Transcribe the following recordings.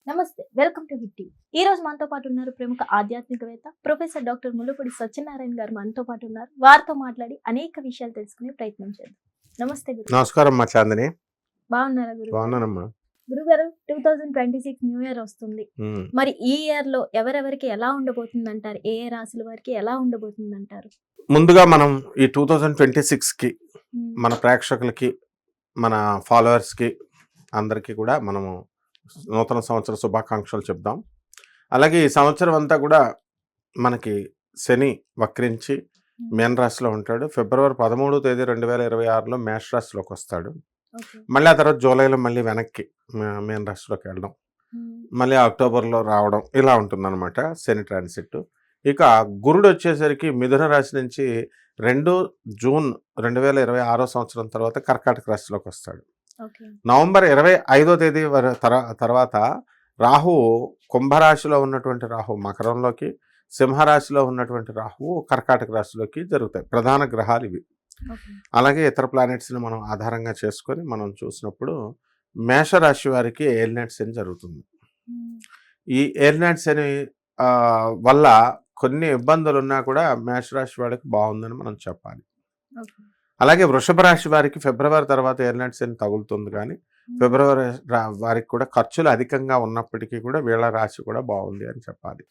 నమస్తే, welcome to hit TV. ఈ రోజు మనతో పాటు ఉన్నారు ప్రముఖ ఆధ్యాత్మికవేత్త ప్రొఫెసర్ డాక్టర్ ముల్లపూడి సత్యనారాయణ గారు మనతో పాటు ఉన్నారు. వారితో మాట్లాడి అనేక విషయాలు తెలుసుకునే ప్రయత్నం చేద్దాం. నమస్తే గురు. నమస్కారం మా చాందిని. బాగున్నారా గురు? బాగున్నానమ్మా. గురుగారు, 2026 న్యూ ఇయర్ వస్తుంది. మరి ఈ ఇయర్ లో ఎవరెవరికి ఎలా ఉండబోతుంది అంటారు? ఏ ఏ రాశుల వారికి ఎలా ఉండబోతుంది అంటారు? ముందుగా మనం ఈ 2026 కి మన ప్రేక్షకులకి, మన ఫాలోవర్స్ కి అందరికీ కూడా మనము నూతన సంవత్సర శుభాకాంక్షలు చెప్దాం. అలాగే ఈ సంవత్సరం అంతా కూడా మనకి శని వక్రించి మేన రాశిలో ఉంటాడు. ఫిబ్రవరి 13వ తేదీ 2026లో మేష రాశిలోకి వస్తాడు. మళ్ళీ ఆ తర్వాత జూలైలో మళ్ళీ వెనక్కి మేన రాశిలోకి వెళ్ళడం, మళ్ళీ అక్టోబర్లో రావడం, ఇలా ఉంటుందన్నమాట శని ట్రాన్సిట్. ఇక గురుడు వచ్చేసరికి మిథున రాశి నుంచి 2 జూన్ 2026 సంవత్సరం తర్వాత కర్కాటక రాశిలోకి వస్తాడు. నవంబర్ 25వ తేదీ తర్వాత రాహు కుంభరాశిలో ఉన్నటువంటి రాహు మకరంలోకి, సింహరాశిలో ఉన్నటువంటి రాహువు కర్కాటక రాశిలోకి జరుగుతాయి. ప్రధాన గ్రహాలు ఇవి. అలాగే ఇతర ప్లానెట్స్ని మనం ఆధారంగా చేసుకొని మనం చూసినప్పుడు మేషరాశి వారికి ఏలినాటి శని జరుగుతుంది. ఈ ఏలినాటి శని వల్ల కొన్ని ఇబ్బందులు ఉన్నా కూడా మేషరాశి వారికి బాగుందని మనం చెప్పాలి. అలాగే వృషభ రాశి వారికి ఫిబ్రవరి తర్వాత ఏలినాటి శని తగులుతుంది, కానీ ఫిబ్రవరి వారికి కూడా ఖర్చులు అధికంగా ఉన్నప్పటికీ కూడా వీళ్ళ రాశి కూడా బాగుంది అని చెప్పాలి.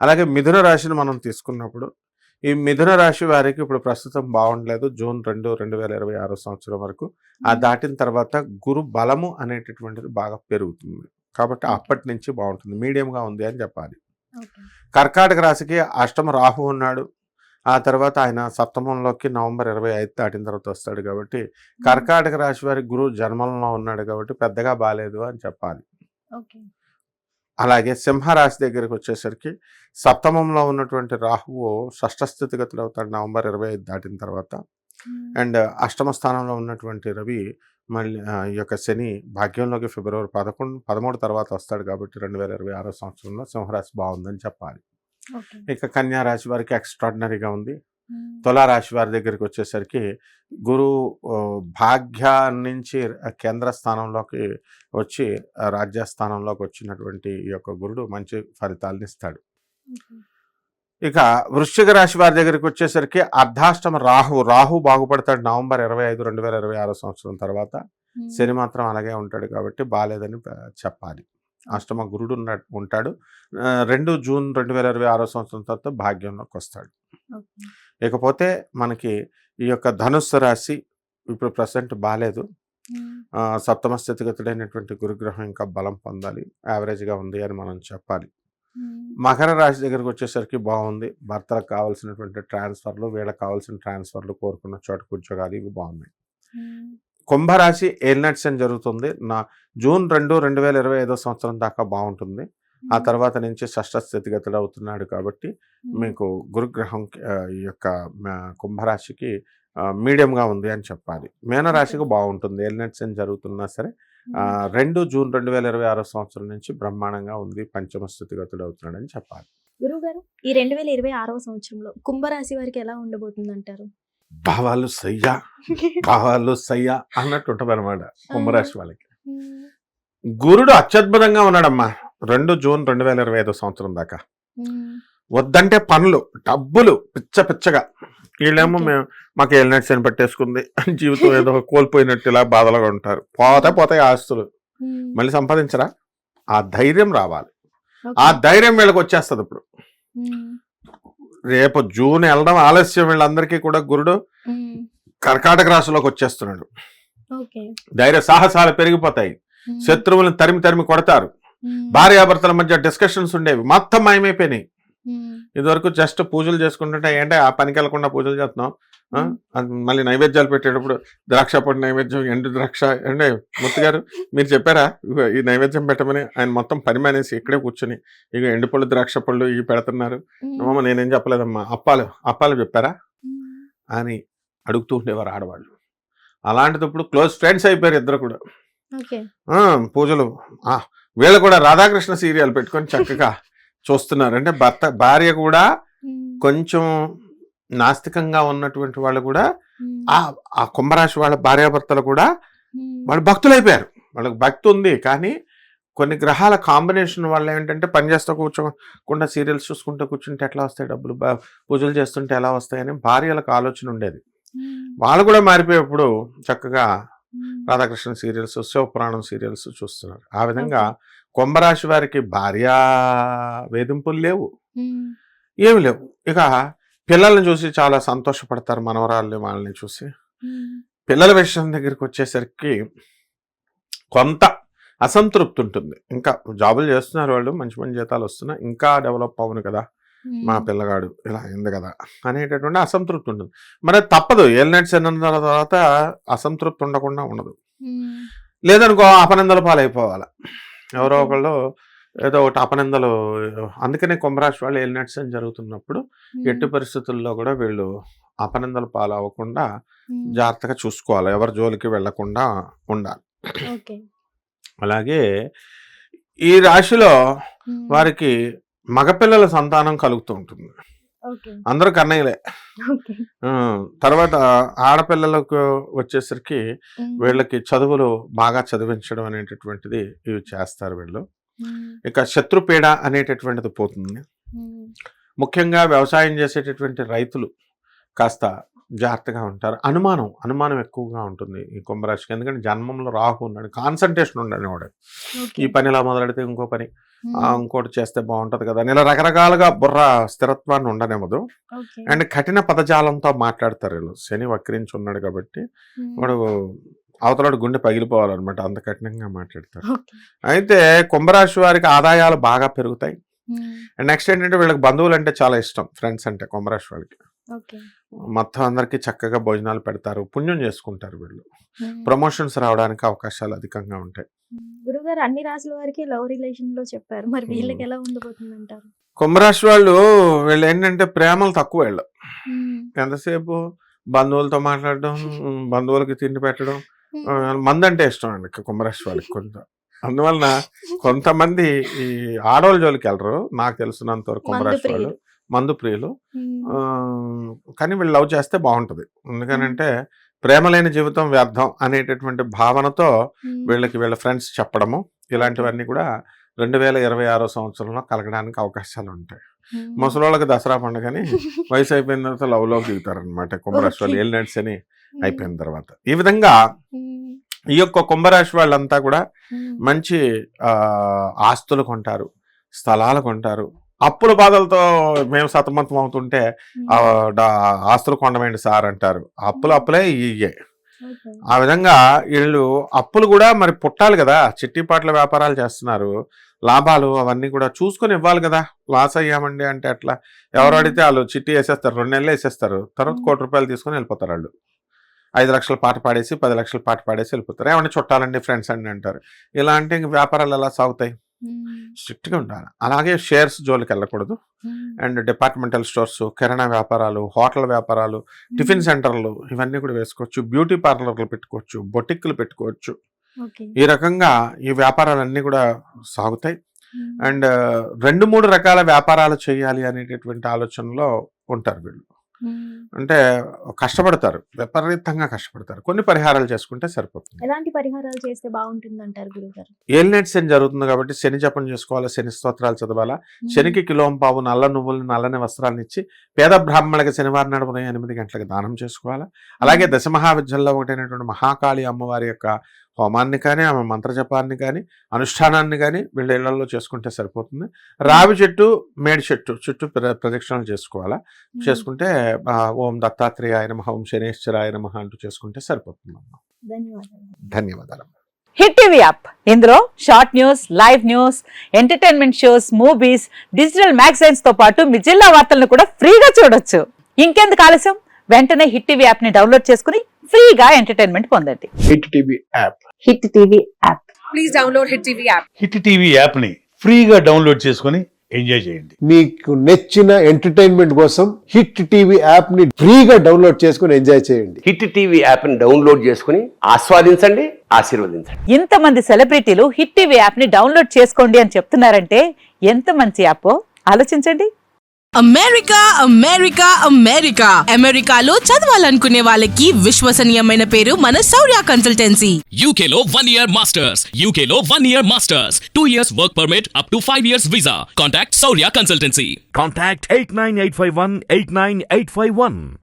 అలాగే మిథున రాశిని మనం తీసుకున్నప్పుడు ఈ మిథున రాశి వారికి ఇప్పుడు ప్రస్తుతం బాగుండలేదు. జూన్ 2, 2026 సంవత్సరం వరకు ఆ దాటిన తర్వాత గురు బలము అనేటటువంటిది బాగా పెరుగుతుంది, కాబట్టి అప్పటి నుంచి బాగుంటుంది, మీడియంగా ఉంది అని చెప్పాలి. కర్కాటక రాశికి అష్టమ రాహు ఉన్నాడు. ఆ తర్వాత ఆయన సప్తమంలోకి నవంబర్ 25 దాటిన తర్వాత వస్తాడు, కాబట్టి కర్కాటక రాశి వారి గురువు జన్మంలో ఉన్నాడు, కాబట్టి పెద్దగా బాగాలేదు అని చెప్పాలి. అలాగే సింహరాశి దగ్గరికి వచ్చేసరికి సప్తమంలో ఉన్నటువంటి రాహువు షష్ఠ స్థితిగతులు అవుతాడు నవంబర్ 25 దాటిన తర్వాత. అండ్ అష్టమ స్థానంలో ఉన్నటువంటి రవి మళ్ళీ ఈ యొక్క శని భాగ్యంలోకి ఫిబ్రవరి 13 తర్వాత వస్తాడు, కాబట్టి 2026 సంవత్సరంలో సింహరాశి బాగుందని చెప్పాలి. ఇక కన్యా రాశి వారికి ఎక్స్ట్రాడినరీగా ఉంది. తులారాశి వారి దగ్గరికి వచ్చేసరికి గురువు భాగ్య నుంచి కేంద్ర స్థానంలోకి వచ్చి రాజ్యస్థానంలోకి వచ్చినటువంటి ఈ యొక్క గురుడు మంచి ఫలితాలను ఇస్తాడు. ఇక వృశ్చిక రాశి వారి దగ్గరికి వచ్చేసరికి అర్ధాష్టమ రాహు బాగుపడతాడు నవంబర్ 25, 2026 సంవత్సరం తర్వాత. శని మాత్రం అలాగే ఉంటాడు, కాబట్టి బాగాలేదని చెప్పాలి. అష్టమ గురుడు ఉంటాడు. 2 జూన్ 2026 సంవత్సరం తర్వాత భాగ్యంలోకి వస్తాడు. ఇకపోతే మనకి ఈ యొక్క ధనుస్సు రాశి ఇప్పుడు ప్రజెంట్ బాగాలేదు. సప్తమ స్థితిగతుడైనటువంటి గురుగ్రహం ఇంకా బలం పొందాలి, యావరేజ్గా ఉంది అని మనం చెప్పాలి. మకర రాశి దగ్గరకు వచ్చేసరికి బాగుంది. భర్తలకు కావాల్సినటువంటి ట్రాన్స్ఫర్లు, వీళ్ళకి కావాల్సిన ట్రాన్స్ఫర్లు, కోరుకున్న చోటుకు ఉద్యోగాలు ఇవి బాగున్నాయి. కుంభరాశి ఏలినాటి శని జరుగుతుంది. జూన్ 2, 2025 సంవత్సరం దాకా బాగుంటుంది. ఆ తర్వాత నుంచి షష్ఠ స్థితిగతుడు అవుతున్నాడు, కాబట్టి మీకు గురుగ్రహం ఈ యొక్క కుంభరాశికి మీడియంగా ఉంది అని చెప్పాలి. మీనరాశికి బాగుంటుంది. ఏలినాటి శని జరుగుతున్నా సరే 2 జూన్ 2026 సంవత్సరం నుంచి బ్రహ్మాండంగా ఉంది, పంచమ స్థితిగతుడు అవుతున్నాడు అని చెప్పాలి. గురుగారు, ఈ 2026 సంవత్సరంలో కుంభరాశి వారికి ఎలా ఉండబోతుంది అంటారు? భావాలు సయ్యా అన్నట్టు ఉంటుంది అనమాట కుంభరాశి వాళ్ళకి. గురుడు అత్యద్భుతంగా ఉన్నాడమ్మా 2 జూన్ 2025 సంవత్సరం దాకా. వద్దంటే పనులు, డబ్బులు పిచ్చగా. వీళ్ళేమో మాకు ఏలినాటి శని పట్టేసుకుంది అని జీవితం ఏదో కోల్పోయినట్టు ఇలా బాధలుగా ఉంటారు. పోతాయి ఆస్తులు, మళ్ళీ సంపాదించరా? ఆ ధైర్యం రావాలి. ఆ ధైర్యం వీళ్ళకి వచ్చేస్తుంది. ఇప్పుడు రేపు జూన్ వెళ్ళడం ఆలస్యం, వీళ్ళందరికీ కూడా గురుడు కర్కాటక రాశిలోకి వచ్చేస్తున్నాడు. ధైర్య సాహసాలు పెరిగిపోతాయి. శత్రువులను తరిమి కొడతారు. భార్యాభర్తల మధ్య డిస్కషన్స్ ఉండేవి, మొత్తం మాయమైపోయినాయి. ఇదివరకు జస్ట్ పూజలు చేసుకుంటుంటే ఏంటంటే ఆ పనికి వెళ్ళకుండా పూజలు చేస్తున్నాం, మళ్ళీ నైవేద్యాలు పెట్టేటప్పుడు ద్రాక్ష పొడి నైవేద్యం, ఎండు ద్రాక్ష. అంటే ముత్తు గారు మీరు చెప్పారా ఈ నైవేద్యం పెట్టమని? ఆయన మొత్తం పని మానేసి ఇక్కడే కూర్చొని ఇక ఎండు పళ్ళు, ద్రాక్ష పళ్ళు ఇవి పెడుతున్నారు. అమ్మమ్మ నేనేం చెప్పలేదమ్మా, అప్పాలు చెప్పారా అని అడుగుతూ ఉండేవారు ఆడవాళ్ళు. అలాంటిది ఇప్పుడు క్లోజ్ ఫ్రెండ్స్ అయిపోయారు ఇద్దరు కూడా. పూజలు వీళ్ళు కూడా రాధాకృష్ణ సీరియల్ పెట్టుకొని చక్కగా చూస్తున్నారు. అంటే భార్య కూడా కొంచెం నాస్తికంగా ఉన్నటువంటి వాళ్ళు కూడా ఆ కుంభరాశి వాళ్ళ భార్యాభర్తలు కూడా వాళ్ళు భక్తులు అయిపోయారు. వాళ్ళకి భక్తి ఉంది, కానీ కొన్ని గ్రహాల కాంబినేషన్ వల్ల ఏంటంటే పని చేస్తూ కూర్చోకుండా సీరియల్స్ చూసుకుంటూ కూర్చుంటే ఎట్లా వస్తాయి డబ్బులు, పూజలు చేస్తుంటే ఎలా వస్తాయని భార్యలకు ఆలోచన ఉండేది. వాళ్ళు కూడా మారిపోయేప్పుడు చక్కగా రాధాకృష్ణ సీరియల్స్, శివపురాణం సీరియల్స్ చూస్తున్నారు. ఆ విధంగా కుంభరాశి వారికి భార్యా వేధింపులు లేవు, ఏమి లేవు. ఇక పిల్లల్ని చూసి చాలా సంతోషపడతారు, మనవరాళ్ళని వాళ్ళని చూసి. పిల్లల విషయం దగ్గరికి వచ్చేసరికి కొంత అసంతృప్తి ఉంటుంది. ఇంకా జాబులు చేస్తున్నారు వాళ్ళు, మంచి మంచి జీతాలు వస్తున్నాయి, ఇంకా డెవలప్ అవును కదా మా పిల్లగాడు, ఇలా అయింది కదా అనేటటువంటి అసంతృప్తి ఉంటుంది. మరి తప్పదు, ఏలినట్స్ అన్న తర్వాత అసంతృప్తి ఉండకుండా ఉండదు. లేదనుకో అపనిందల పాలైపోవాలి ఎవరో ఒకళ్ళు, ఏదో ఒకటి అపనిందలు. అందుకనే కుంభరాశి వాళ్ళు ఏలినట్స్ అని జరుగుతున్నప్పుడు ఎట్టి పరిస్థితుల్లో కూడా వీళ్ళు అపనిందల పాలు అవ్వకుండా జాగ్రత్తగా చూసుకోవాలి, ఎవరి జోలికి వెళ్లకుండా ఉండాలి. అలాగే ఈ రాశిలో వారికి మగపిల్లల సంతానం కలుగుతూ ఉంటుంది. అందరూ కన్నయ్యలే. తర్వాత ఆడపిల్లలకు వచ్చేసరికి వీళ్ళకి చదువులు బాగా చదివించడం అనేటటువంటిది ఇవి చేస్తారు వీళ్ళు. ఇక శత్రుపీడ అనేటటువంటిది పోతుంది. ముఖ్యంగా వ్యవసాయం చేసేటటువంటి రైతులు కాస్త జాగ్రత్తగా ఉంటారు. అనుమానం ఎక్కువగా ఉంటుంది ఈ కుంభరాశికి. ఎందుకంటే జన్మంలో రాహు ఉన్నాడు, కాన్సన్ట్రేషన్ ఉండని వాడు. ఈ పని ఇలా మొదలెడితే ఇంకో పని, ఇంకోటి చేస్తే బాగుంటది కదా అని ఇలా రకరకాలుగా బుర్ర స్థిరత్వాన్ని ఉండనివ్వదు. అండ్ కఠిన పదజాలంతో మాట్లాడతారు వీళ్ళు. శని వక్రించి ఉన్నాడు కాబట్టి వాడు అవతలాడు గుండె పగిలిపోవాలన్నమాట, అంత కఠినంగా మాట్లాడతారు. అయితే కుంభరాశి వారికి ఆదాయాలు బాగా పెరుగుతాయి. అండ్ నెక్స్ట్ ఏంటంటే వీళ్ళకి బంధువులు అంటే చాలా ఇష్టం, ఫ్రెండ్స్ అంటే కుంభరాశి వాళ్ళకి. మొత్తం అందరికి చక్కగా భోజనాలు పెడతారు, పుణ్యం చేసుకుంటారు వీళ్ళు. ప్రమోషన్స్ రావడానికి అవకాశాలు అధికంగా ఉంటాయి. గురుగారు అన్ని రాశుల వారికి లవ్ రిలేషన్ లో చెప్పారు, మరి వీళ్ళకి ఎలా ఉండబోతుంది అంటారు? కుంభరాశి వీళ్ళు ఏంటంటే ప్రేమలు తక్కువ. వీళ్ళు ఎంతసేపు బంధువులతో మాట్లాడడం, బంధువులకి తిండి పెట్టడం, మందంటే ఇష్టం అండి కుంభరాశి వాళ్ళకి కొంత. అందువలన కొంతమంది ఈ ఆడవాళ్ళ జోలికి వెళ్ళరు, నాకు తెలిసినంత వరకు కుంభరాశి వాళ్ళు మందు ప్రియులు. కానీ వీళ్ళు లవ్ చేస్తే బాగుంటుంది. ఎందుకనంటే ప్రేమ లేని జీవితం వ్యర్థం అనేటటువంటి భావనతో వీళ్ళ ఫ్రెండ్స్ చెప్పడము ఇలాంటివన్నీ కూడా 2026 సంవత్సరంలో కలగడానికి అవకాశాలు ఉంటాయి. ముసలోళ్ళకి దసరా పండుగని వయసు అయిపోయిన తర్వాత లవ్లోకి దిగుతారనమాట కుంభరాశి వాళ్ళు, ఏలినట్స్ అని అయిపోయిన తర్వాత. ఈ విధంగా ఈ యొక్క కుంభరాశి వాళ్ళంతా కూడా మంచి ఆస్తులు కొంటారు, స్థలాలు కొంటారు. అప్పుల బాధలతో మేము సతమతం అవుతుంటే ఆస్తులు కొండమేంటి సార్ అంటారు. అప్పులే ఇయ్యే. ఆ విధంగా వీళ్ళు అప్పులు కూడా మరి పుట్టాలి కదా, చిట్టిపాట్ల వ్యాపారాలు చేస్తున్నారు, లాభాలు అవన్నీ కూడా చూసుకొని ఇవ్వాలి కదా. లాస్ అయ్యామండి అంటే అట్లా ఎవరు అడిగితే వాళ్ళు చిట్టి వేసేస్తారు, 2 నెలలు వేసేస్తారు, తర్వాత ₹1,00,00,000 తీసుకొని వెళ్ళిపోతారు. వాళ్ళు 5 లక్షల పాట పాడేసి 10 లక్షల పాట పాడేసి వెళ్ళిపోతారు. ఏమంటే చుట్టాలండి, ఫ్రెండ్స్ అండి అంటారు. ఇలాంటి వ్యాపారాలు ఎలా సాగుతాయి? స్ట్రిక్ట్గా ఉండాలి. అలాగే షేర్స్ జోలికి వెళ్ళకూడదు. అండ్ డిపార్ట్మెంటల్ స్టోర్స్, కిరాణా వ్యాపారాలు, హోటల్ వ్యాపారాలు, టిఫిన్ సెంటర్లు ఇవన్నీ కూడా వేసుకోవచ్చు, బ్యూటీ పార్లర్లు పెట్టుకోవచ్చు, బొటిక్లు పెట్టుకోవచ్చు. ఈ రకంగా ఈ వ్యాపారాలన్నీ కూడా సాగుతాయి. అండ్ 2-3 రకాల వ్యాపారాలు చేయాలి అనేటటువంటి ఆలోచనలో ఉంటారు వీళ్ళు. అంటే కష్టపడతారు, విపరీతంగా కష్టపడతారు. కొన్ని పరిహారాలు చేసుకుంటే సరిపోతుంది. ఎలాంటి పరిహారాలు చేస్తే బాగుంటుంది అంటారు గురుగారు? ఏలినట్స్ శని జరుగుతుంది కాబట్టి శని జపం చేసుకోవాలా, శని స్తోత్రాలు చదవాలా. శనికి కిలోంపావు నల్ల నువ్వులు, నల్లని వస్త్రాలను ఇచ్చి పేద బ్రాహ్మణులకి శనివారం నాడు ఉదయం 8 గంటలకు దానం చేసుకోవాలా. అలాగే దశమహావిద్యల్లో ఒకటైనటువంటి మహాకాళి అమ్మవారి యొక్క హోమాన్ని కానీ, ఆమె మంత్రజపాన్ని కానీ, అనుష్ఠానాన్ని కానీ వీళ్ళ ఇళ్లలో చేసుకుంటే సరిపోతుంది. రావి చెట్టు, మేడి చెట్టు చుట్టూ ప్రదక్షిణలు చేసుకోవాలా. చేసుకుంటే ఓం దత్తాత్రేయాయ నమః, ఓం శనేశ్వరాయ నమః అంటూ చేసుకుంటే సరిపోతుంది. ధన్యవాదాలు. హిట్ టీవీ యాప్, ఇందులో short news, live news, entertainment shows, movies, digital magazines తో పాటు మీ జిల్లా వార్తలను కూడా ఫ్రీగా చూడొచ్చు. ఇంకెందుకు ఆలస్యం, వెంటనే హిట్ టీవీ యాప్ ని డౌన్లోడ్ చేసుకుని ఫ్రీగా ఎంటర్టైన్మెంట్ పొందండి. Hit TV app. Hit TV app. Please download hit TV app. Hit TV app ని ఫ్రీగా డౌన్లోడ్ చేసుకుని ఎంజాయ్ చేయండి. మీకు నచ్చిన ఎంటర్టైన్మెంట్ కోసం హిట్ టీవీ యాప్ ని ఫ్రీగా డౌన్లోడ్ చేసుకుని ఎంజాయ్ చేయండి. హిట్ టీవీ యాప్ ని డౌన్లోడ్ చేసుకుని ఆస్వాదించండి, ఆశీర్వదించండి. ఇంతమంది సెలబ్రిటీలు హిట్ టీవీ యాప్ ని డౌన్లోడ్ చేసుకోండి అని చెప్తున్నారంటే ఎంత మంచి యాప్ ఆలోచించండి. అమెరికా అమెరికా అమెరికా అమెరికాలో చదవాలనుకునే వాళ్ళకి విశ్వసనీయమైన పేరు మన శౌర్య consultancy. UK Law 1 Year Masters. UK Law 1 Year Masters. 2 years work permit up to 5 years visa. Contact Saurya Consultancy. Contact 89851 89851.